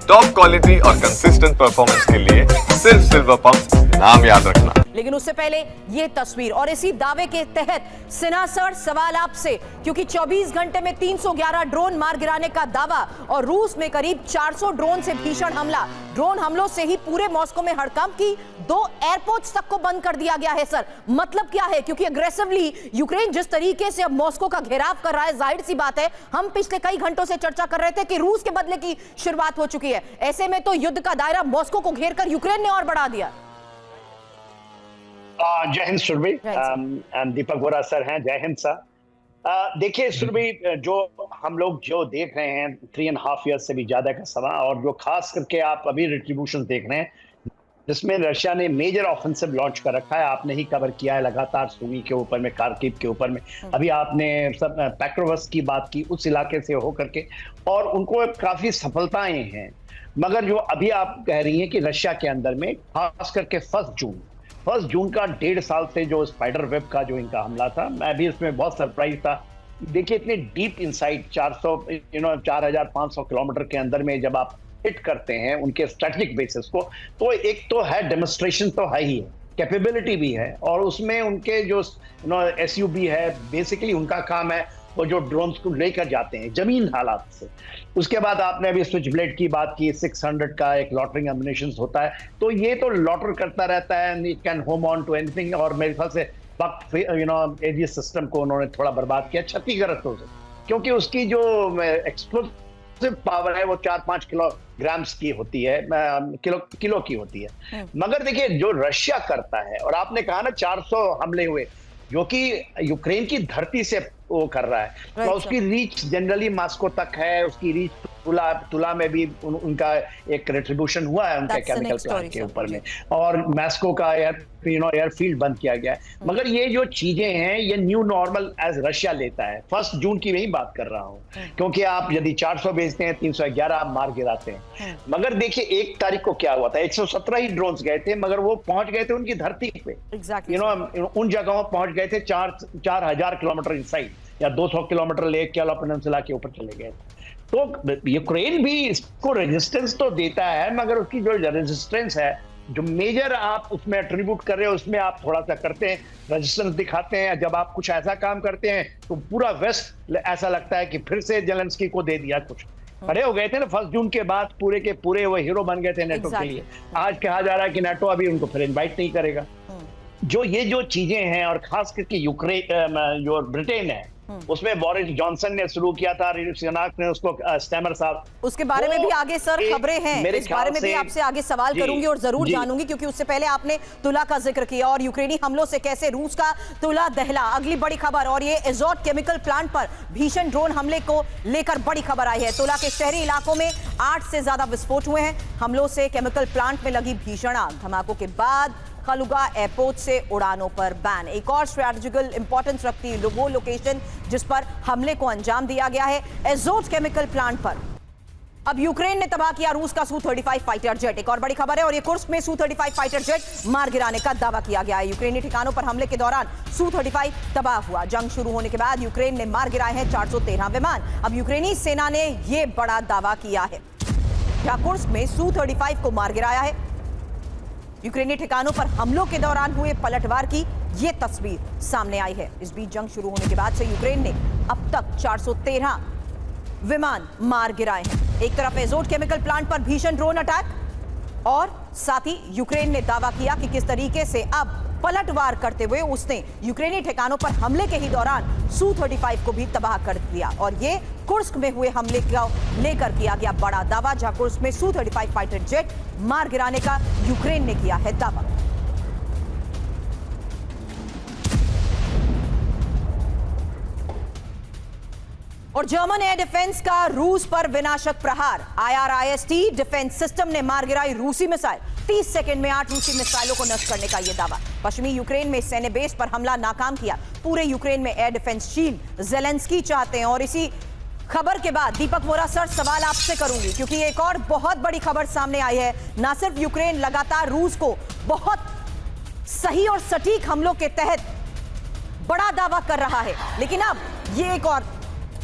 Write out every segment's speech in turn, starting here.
Top quality और consistent performance के लिए सिर्फ सिल्वर पंप नाम याद रखना। लेकिन उससे पहले ये तस्वीर और इसी दावे के तहत सिन्हा सर सवाल आपसे, क्योंकि 24 घंटे में 311 ड्रोन मार गिराने का दावा और रूस में करीब 400 ड्रोन से भीषण हमला। ड्रोन हमलों से ही पूरे मॉस्को में हड़कंप की 2 एयरपोर्ट्स तक को बंद कर दिया गया है। सर मतलब क्या है? क्योंकि अग्रेसिवली यूक्रेन जिस तरीके से अब मॉस्को का घेराव कर रहा है, जाहिर सी बात है हम पिछले कई घंटों से चर्चा कर रहे थे कि रूस के बदले की शुरुआत हो चुकी है। ऐसे में तो युद्ध का दायरा मॉस्को को घेर कर यूक्रेन ने और बढ़ा दिया। जय हिंद सुरभि, दीपक वोरा सर हैं। जय हिंद सर। देखिए सुरभि, जो हम लोग जो देख रहे हैं 3.5 ईयर्स से भी ज्यादा का समय, और जो खास करके आप अभी रिट्रीब्यूशन देख रहे हैं जिसमें रशिया ने मेजर ऑफेंसिव लॉन्च कर रखा है। आपने ही कवर किया है लगातार, सुमी के ऊपर में, खार्किव के ऊपर में, अभी आपने सब पैक्रोवस्क की बात की, उस इलाके से होकर के, और उनको काफी सफलताएं हैं। मगर जो अभी आप कह रही हैं कि रशिया के अंदर में खास करके 1 जून का 1.5 साल से जो स्पाइडर वेब का जो इनका हमला था, मैं भी इसमें बहुत सरप्राइज था। देखिए इतने डीप इनसाइड 4,500 किलोमीटर के अंदर में जब आप हिट करते हैं उनके स्ट्रेटेजिक बेसिस को, तो एक तो है डेमोन्स्ट्रेशन, तो है ही है, कैपेबिलिटी भी है, और उसमें उनके जो SUV है, बेसिकली उनका काम है वो जो ड्रोन्स को लेकर जाते हैं जमीन हालात से। उसके बाद आपने अभी स्विच ब्लेड की बात की, 600 का एक लॉटरिंग एमिनेशन होता है, तो ये तो लॉटर करता रहता है, it can home on to anything. और मेरे ख्याल से वक्त एजीएस सिस्टम को उन्होंने थोड़ा बर्बाद किया क्षतिग्रस्तों से, क्योंकि उसकी जो एक्सप्लोसिव पावर है वो 4-5 किलोग्राम्स की होती है, किलो की होती है। मगर देखिए जो रशिया करता है, और आपने कहा ना 400 हमले हुए, जो कि यूक्रेन की धरती से वो कर रहा है, तो उसकी रीच जनरली मॉस्को तक है, उसकी रीच तुला में भी उनका एक रिट्रीब्यूशन हुआ है उनके केमिकल प्लांट के ऊपर में, और मॉस्को का एयरफील्ड बंद किया गया है। मगर ये जो चीजें हैं ये न्यू नॉर्मल एज रशिया लेता है। 1 जून की वही बात कर रहा हूँ, क्योंकि आप यदि 400 भेजते हैं, 311 आप मार गिराते हैं। मगर देखिए 1 तारीख को क्या हुआ था, 117 ही ड्रोन्स गए थे, मगर वो पहुंच गए थे उनकी धरती पे, उन जगहों पहुंच गए थे 4,000 किलोमीटर इनसाइड, या 200 किलोमीटर लेक केला पेनिनसुला के ऊपर चले गए। तो यूक्रेन भी इसको रेजिस्टेंस तो देता है, मगर उसकी जो रेजिस्टेंस है, जो मेजर आप उसमें एट्रीब्यूट कर रहे हो, उसमें आप थोड़ा सा करते हैं, रेजिस्टेंस दिखाते हैं। जब आप कुछ ऐसा काम करते हैं तो पूरा वेस्ट ऐसा लगता है कि फिर से जेलेंस्की को दे दिया कुछ। खड़े हो गए थे ना 1 जून के बाद, पूरे के पूरे वो हीरो बन गए थे नेटो के लिए। आज कहा जा रहा है कि नेटो अभी उनको फिर इन्वाइट नहीं करेगा। जो चीजें हैं, और खास करके यूक्रेन जो ब्रिटेन है, उसमें बोरिस जॉनसन ने शुरू किया था, सुनाक ने उसको, स्टैमर साहब, उसके बारे में भी आगे सर खबरें हैं, इस बारे में भी आपसे आगे सवाल करूंगी और जरूर जानूंगी, क्योंकि उससे पहले आपने तुला का जिक्र किया और यूक्रेनी हमलों से कैसे रूस का तुला दहला। अगली बड़ी खबर, और ये एजोट केमिकल प्लांट पर भीषण ड्रोन हमले को लेकर बड़ी खबर आई है। तुला के शहरी इलाकों में 8 से ज्यादा विस्फोट हुए हैं। हमलों से केमिकल प्लांट में लगी भीषण आग। धमाकों के बाद कलुगा एयरपोर्ट से उड़ानों पर बैन। एक और स्ट्रैटेजिकल इंपॉर्टेंस रखती है वो लोकेशन जिस पर हमले को अंजाम दिया गया है, एजोट केमिकल प्लांट पर। अब यूक्रेन ने तबाह किया रूस का Su-35 फाइटर जेट। एक और बड़ी खबर है, और ये कुर्स्क में Su-35 फाइटर जेट मार गिराने का दावा किया गया है। यूक्रेनी ठिकानों पर हमले के दौरान Su-35 तबाह हुआ। जंग शुरू होने के बाद यूक्रेन ने मार गिराए हैं 413 विमान। अब यूक्रेनी सेना ने यह बड़ा दावा किया है, जहां कुर्स्क में Su-35 को मार गिराया है। यूक्रेनी ठिकानों पर हमलों के दौरान हुए पलटवार की यह तस्वीर सामने आई है। इस बीच जंग शुरू होने के बाद से यूक्रेन ने अब तक 413 विमान मार गिराए हैं। एक तरफ एजोट केमिकल प्लांट पर भीषण ड्रोन अटैक, और साथ ही यूक्रेन ने दावा किया कि किस तरीके से अब पलटवार करते हुए उसने यूक्रेनी ठिकानों पर हमले के ही दौरान Su-35 को भी तबाह कर दिया। और ये कुर्स्क में हुए हमले को लेकर किया गया बड़ा दावा, जहां कुर्स्क में Su-35 फाइटर जेट मार गिराने का यूक्रेन ने किया है दावा। और जर्मन एयर डिफेंस का रूस पर विनाशक प्रहार। IRIS-T डिफेंस सिस्टम ने मार गिराई रूसी मिसाइल। 30 सेकंड में 8 रूसी मिसाइलों को नष्ट करने का यह दावा। पश्चिमी यूक्रेन में सैन्य बेस पर हमला नाकाम किया। पूरे यूक्रेन में एयर डिफेंस शील्ड जेलेंस्की चाहते हैं। और इसी खबर के बाद दीपक वोरा सर सवाल आपसे करूंगी, क्योंकि एक और बहुत बड़ी खबर सामने आई है। ना सिर्फ यूक्रेन लगातार रूस को बहुत सही और सटीक हमलों के तहत बड़ा दावा कर रहा है, लेकिन अब ये एक और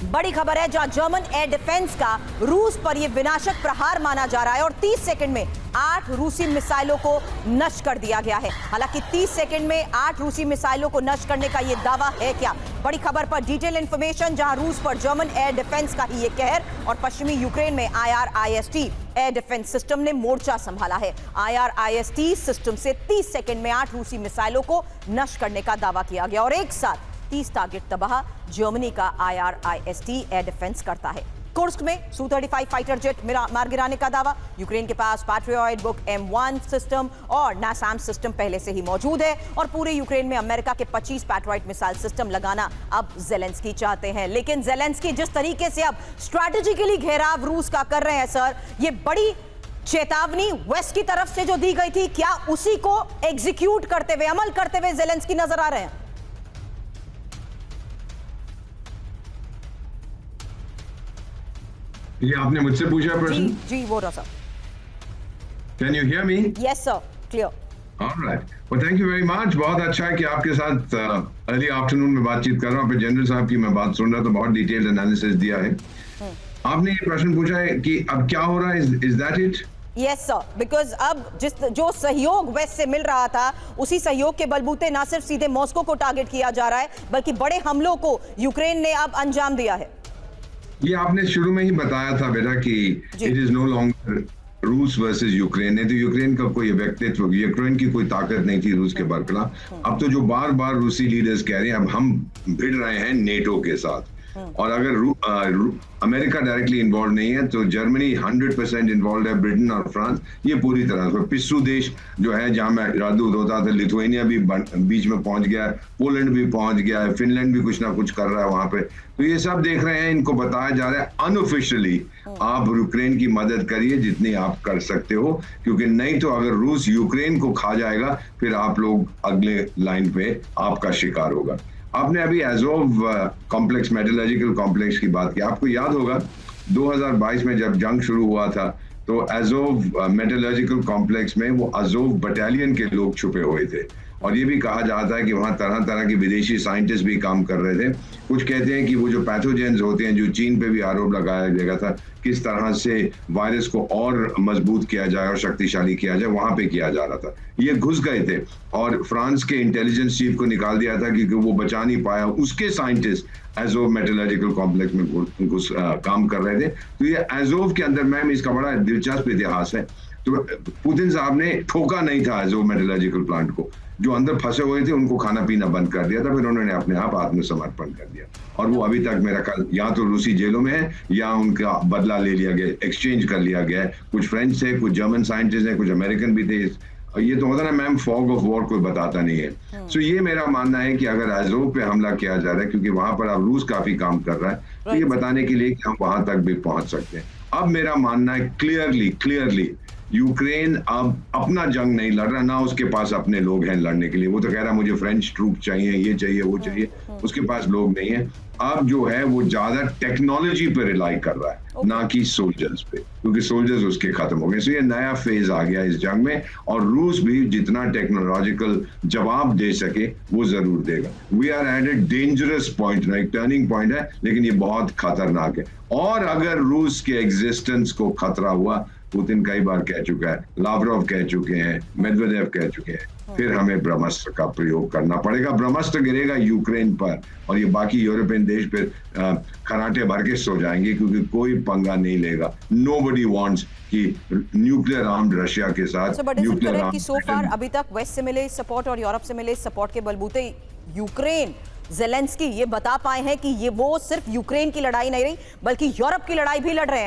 बड़ी खबर है जहां जर्मन एयर डिफेंस का रूस पर यह विनाशक प्रहार माना जा रहा है और 30 सेकंड में 8 रूसी मिसाइलों को नष्ट कर दिया गया है। हालांकि 30 सेकंड में 8 रूसी मिसाइलों को नष्ट करने का यह दावा है क्या? बड़ी खबर पर डिटेल इंफॉर्मेशन, जहां रूस पर जर्मन एयर डिफेंस का ही ये कहर और पश्चिमी यूक्रेन में IRIS-T एयर डिफेंस सिस्टम ने मोर्चा संभाला है। IRIS-T सिस्टम से 30 सेकंड में 8 रूसी मिसाइलों को नष्ट करने का दावा किया गया और एक साथ 30 टारगेट तबाह जर्मनी का IRIS-T एयर डिफेंस करता है। कुर्स्क में Su-35 फाइटर जेट मार गिराने का दावा। यूक्रेन के पास पैट्रियट बुक M1 सिस्टम और NASAMS सिस्टम पहले से ही मौजूद है और पूरे यूक्रेन में अमेरिका के 25 पैट्रियट मिसाइल सिस्टम लगाना अब ज़ेलेंस्की चाहते हैं। लेकिन ज़ेलेंस्की जिस तरीके से अब स्ट्रैटेजिकली घेराव रूस का कर रहे हैं सर, ये बड़ी चेतावनी वेस्ट की तरफ से जो दी गई थी, क्या उसी को एग्जीक्यूट करते हुए, अमल करते हुए ज़ेलेंस्की नजर आ रहे हैं? ये आपने मुझसे पूछा प्रश्न? जी वो रहा sir. Can you hear me? Yes sir, clear. Alright, well thank you very much. बहुत अच्छा है कि आपके साथ अर्ली आफ्टरनून में बातचीत कर रहा हूँ। जनरल साहब की मैं बात सुन रहा तो बहुत डिटेल्ड एनालिसिस दिया है। आपने ये प्रश्न पूछा है कि अब क्या हो रहा है, is that it? Yes sir, because अब जो सहयोग वेस्ट से मिल रहा था, उसी सहयोग के बलबूते ना सिर्फ सीधे मॉस्को को टारगेट किया जा रहा है, बल्कि बड़े हमलों को यूक्रेन ने अब अंजाम दिया है। ये आपने शुरू में ही बताया था बेटा कि इट इज नो लॉन्गर रूस वर्सेस यूक्रेन। नहीं तो यूक्रेन का कोई व्यक्तित्व, यूक्रेन की कोई ताकत नहीं थी रूस के बरखिलाफ। अब तो जो बार बार रूसी लीडर्स कह रहे हैं अब हम भिड़ रहे हैं नेटो के साथ, और अगर अमेरिका डायरेक्टली इन्वॉल्व नहीं है तो जर्मनी 100% इन्वॉल्व है, ब्रिटेन और फ्रांस ये पूरी तरह से पिस्सू देश जो है जहां मैं राजदूत होता था, लिथुआनिया भी बीच में पहुंच गया है, पोलैंड भी पहुंच गया है, फिनलैंड भी कुछ ना कुछ कर रहा है वहां पे। तो ये सब देख रहे हैं, इनको बताया जा रहा है अनऑफिशियली आप यूक्रेन की मदद करिए जितनी आप कर सकते हो, क्योंकि नहीं तो अगर रूस यूक्रेन को खा जाएगा फिर आप लोग अगले लाइन पे आपका शिकार होगा। आपने अभी एज़ोव कॉम्प्लेक्स, मेटलर्जिकल कॉम्प्लेक्स की बात की। आपको याद होगा 2022 में जब जंग शुरू हुआ था तो एज़ोव मेटलर्जिकल कॉम्प्लेक्स में वो अज़ोव बटालियन के लोग छुपे हुए थे और ये भी कहा जाता है कि वहाँ तरह तरह के विदेशी साइंटिस्ट भी काम कर रहे थे। कुछ कहते हैं कि वो जो पैथोजेंस होते हैं, जो चीन पे भी आरोप लगाया गया था किस तरह से वायरस को और मजबूत किया जाए और शक्तिशाली किया जाए, वहां पे किया जा रहा था। ये घुस गए थे और फ्रांस के इंटेलिजेंस चीफ को निकाल दिया था क्योंकि वो बचा नहीं पाया। उसके साइंटिस्ट एज़ोव मेटलर्जिकल कॉम्प्लेक्स में घुस काम कर रहे थे। तो ये एज़ोव के अंदर मैम इसका बड़ा दिलचस्प इतिहास है। तो पुतिन साहब ने ठोका नहीं था एज़ोव मेटलर्जिकल प्लांट को, जो अंदर फंसे हुए थे उनको खाना पीना बंद कर दिया था, फिर उन्होंने अपने आप आत्मसमर्पण कर दिया और वो अभी तक मेरा ख्याल या तो रूसी जेलों में है या उनका बदला ले लिया गया, एक्सचेंज कर लिया गया है। कुछ फ्रेंच थे, कुछ जर्मन साइंटिस्ट हैं, कुछ अमेरिकन भी थे। ये तो होता ना मैम, फॉग ऑफ वॉर कोई बताता नहीं है। सो ये मेरा मानना है कि अगर एज़ोव पे हमला किया जा रहा है क्योंकि वहां पर अब रूस काफी काम कर रहा है, तो ये बताने के लिए कि हम वहां तक भी पहुंच सकते हैं। अब मेरा मानना है क्लियरली यूक्रेन अब अपना जंग नहीं लड़ रहा, ना उसके पास अपने लोग हैं लड़ने के लिए। वो तो कह रहा है मुझे फ्रेंच ट्रूप चाहिए, ये चाहिए, वो चाहिए, उसके पास लोग नहीं है। अब जो है वो ज्यादा टेक्नोलॉजी पे रिलाई कर रहा है, ना कि सोल्जर्स पे, क्योंकि सोल्जर्स उसके खत्म हो गए। सो ये नया फेज आ गया इस जंग में और रूस भी जितना टेक्नोलॉजिकल जवाब दे सके वो जरूर देगा। We are at a dangerous point, एक टर्निंग पॉइंट है, लेकिन ये बहुत खतरनाक है। और अगर रूस के एग्जिस्टेंस को खतरा हुआ, पुतिन कई बार कह चुका है, लावरोव कह चुके हैं, मेदवेदेव कह चुके हैं, फिर हमें ब्रह्मास्त्र का प्रयोग करना पड़ेगा। ब्रह्मास्त्र गिरेगा यूक्रेन पर और ये बाकी यूरोपियन देश फिर खराटे भर के सो जाएंगे क्योंकि कोई पंगा नहीं लेगा। नोबडी वांट्स कि न्यूक्लियर आर्म्ड रशिया के साथ न्यूक्लियर आर्म्ड। सो फार अभी तक वेस्ट से मिले सपोर्ट और यूरोप से मिले सपोर्ट के बलबूते यूक्रेन, ज़ेलेंस्की ये बता पाए हैं कि ये वो सिर्फ यूक्रेन की लड़ाई नहीं रही बल्कि यूरोप की लड़ाई भी लड़ रहे हैं।